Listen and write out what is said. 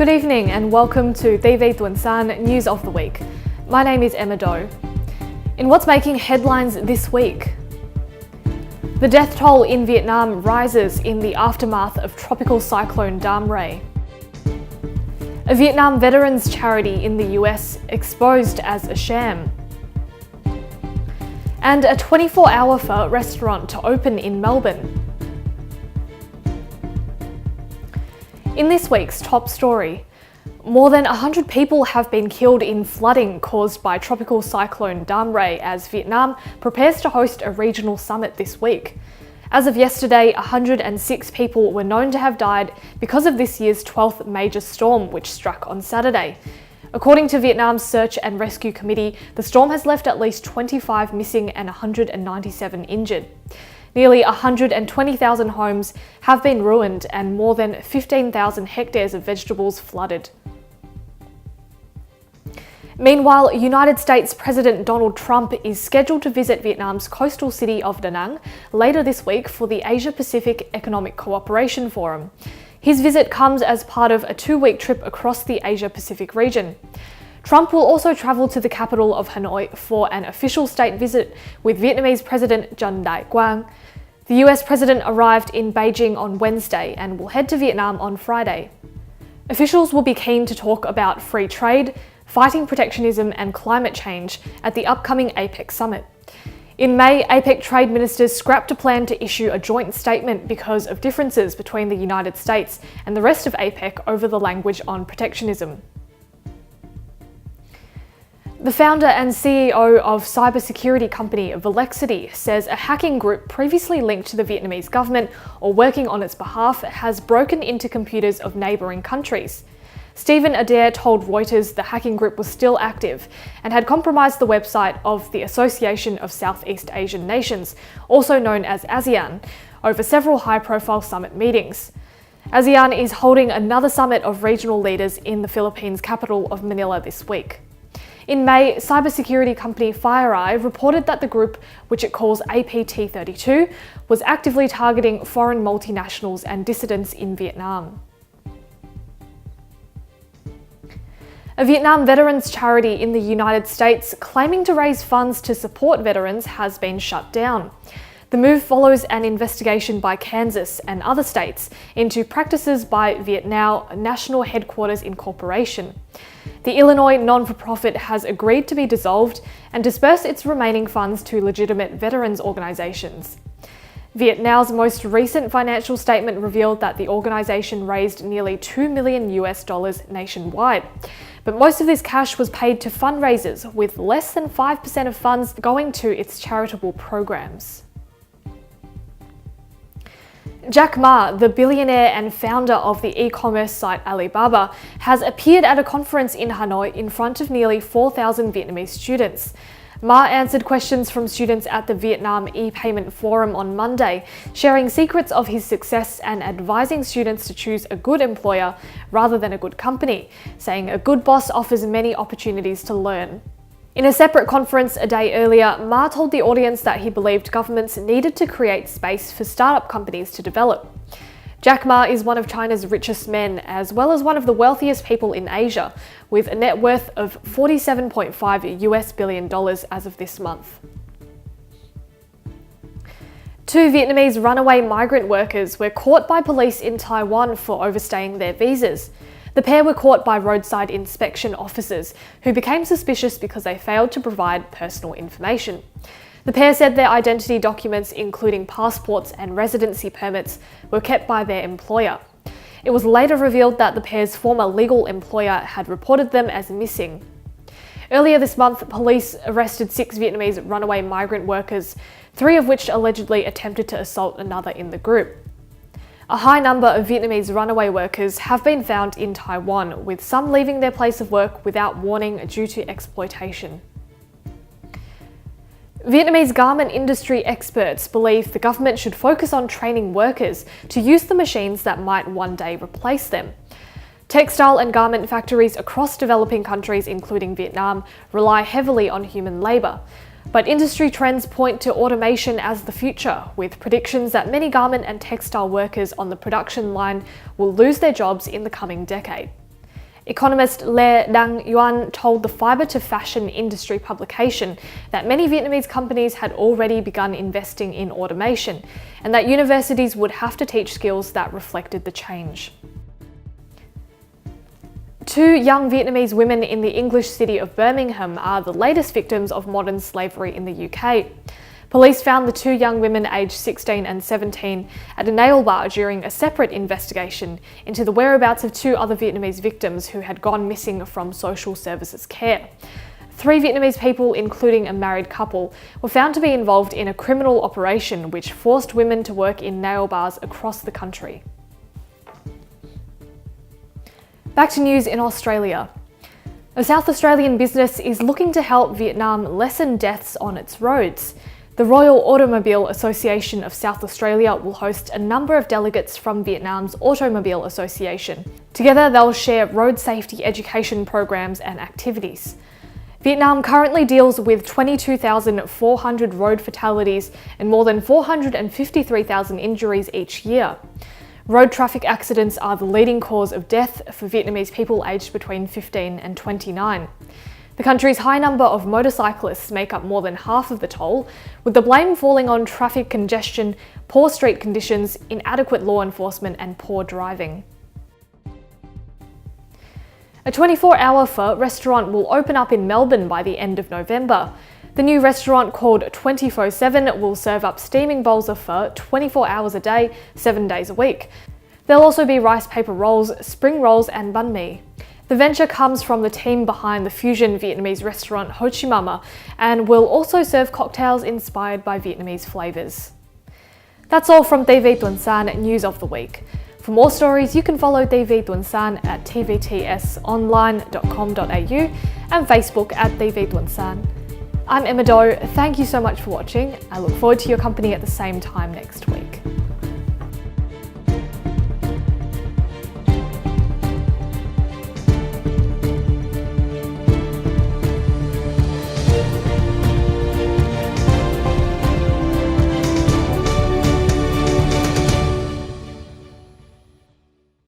Good evening and welcome to Tuần-san News of the Week. My name is Emma Doe. In what's making headlines this week, the death toll in Vietnam rises in the aftermath of tropical cyclone darm. A Vietnam veterans charity in the US exposed as a sham. And a 24-hour pho restaurant to open in Melbourne. In this week's top story, more than 100 people have been killed in flooding caused by tropical cyclone darm as Vietnam prepares to host a regional summit this week. As of yesterday, 106 people were known to have died because of this year's 12th major storm, which struck on Saturday. According to Vietnam's Search and Rescue Committee, the storm has left at least 25 missing and 197 injured. Nearly 120,000 homes have been ruined and more than 15,000 hectares of vegetables flooded. Meanwhile, United States President Donald Trump is scheduled to visit Vietnam's coastal city of Da Nang later this week for the Asia-Pacific Economic Cooperation Forum. His visit comes as part of a 2-week trip across the Asia-Pacific region. Trump will also travel to the capital of Hanoi for an official state visit with Vietnamese President Trần Đại Quang. The US President arrived in Beijing on Wednesday and will head to Vietnam on Friday. Officials will be keen to talk about free trade, fighting protectionism and climate change at the upcoming APEC summit. In May, APEC trade ministers scrapped a plan to issue a joint statement because of differences between the United States and the rest of APEC over the language on protectionism. The founder and CEO of cybersecurity company Velexity says a hacking group previously linked to the Vietnamese government or working on its behalf has broken into computers of neighbouring countries. Stephen Adair told Reuters the hacking group was still active and had compromised the website of the Association of Southeast Asian Nations, also known as ASEAN, over several high-profile summit meetings. ASEAN is holding another summit of regional leaders in the Philippines' capital of Manila this week. In May, cybersecurity company FireEye reported that the group, which it calls APT32, was actively targeting foreign multinationals and dissidents in Vietnam. A Vietnam veterans charity in the United States claiming to raise funds to support veterans has been shut down. The move follows an investigation by Kansas and other states into practices by Vietnam National Headquarters Incorporation. The Illinois non-for-profit has agreed to be dissolved and disperse its remaining funds to legitimate veterans organizations. Vietnam's most recent financial statement revealed that the organization raised nearly $2 million nationwide. But most of this cash was paid to fundraisers, with less than 5% of funds going to its charitable programs. Jack Ma, the billionaire and founder of the e-commerce site Alibaba, has appeared at a conference in Hanoi in front of nearly 4,000 Vietnamese students. Ma answered questions from students at the Vietnam e-payment forum on Monday, sharing secrets of his success and advising students to choose a good employer rather than a good company, saying a good boss offers many opportunities to learn. In a separate conference a day earlier, Ma told the audience that he believed governments needed to create space for startup companies to develop. Jack Ma is one of China's richest men, as well as one of the wealthiest people in Asia, with a net worth of $47.5 billion as of this month. 2 Vietnamese runaway migrant workers were caught by police in Taiwan for overstaying their visas. The pair were caught by roadside inspection officers, who became suspicious because they failed to provide personal information. The pair said their identity documents, including passports and residency permits, were kept by their employer. It was later revealed that the pair's former legal employer had reported them as missing. Earlier this month, police arrested 6 Vietnamese runaway migrant workers, 3 of which allegedly attempted to assault another in the group. A high number of Vietnamese runaway workers have been found in Taiwan, with some leaving their place of work without warning due to exploitation. Vietnamese garment industry experts believe the government should focus on training workers to use the machines that might one day replace them. Textile and garment factories across developing countries, including Vietnam, rely heavily on human labour. But industry trends point to automation as the future, with predictions that many garment and textile workers on the production line will lose their jobs in the coming decade. Economist Le Đăng Yuan told the Fibre to Fashion industry publication that many Vietnamese companies had already begun investing in automation, and that universities would have to teach skills that reflected the change. 2 young Vietnamese women in the English city of Birmingham are the latest victims of modern slavery in the UK. Police found the 2 young women aged 16 and 17 at a nail bar during a separate investigation into the whereabouts of 2 other Vietnamese victims who had gone missing from social services care. 3 Vietnamese people, including a married couple, were found to be involved in a criminal operation which forced women to work in nail bars across the country. Back to news in Australia. A South Australian business is looking to help Vietnam lessen deaths on its roads. The Royal Automobile Association of South Australia will host a number of delegates from Vietnam's Automobile Association. Together, they'll share road safety education programs and activities. Vietnam currently deals with 22,400 road fatalities and more than 453,000 injuries each year. Road traffic accidents are the leading cause of death for Vietnamese people aged between 15 and 29. The country's high number of motorcyclists make up more than half of the toll, with the blame falling on traffic congestion, poor street conditions, inadequate law enforcement and poor driving. A 24-hour pho restaurant will open up in Melbourne by the end of November. The new restaurant, called 24/7, will serve up steaming bowls of pho 24 hours a day, 7 days a week. There'll also be rice paper rolls, spring rolls and banh mi. The venture comes from the team behind the fusion Vietnamese restaurant Ho Chi Mama and will also serve cocktails inspired by Vietnamese flavours. That's all from TV Tuần-san News of the Week. For more stories, you can follow TV Tuần-san at tvtsonline.com.au and Facebook at TV Tuần-san. I'm Emma Doe, thank you so much for watching. I look forward to your company at the same time next week.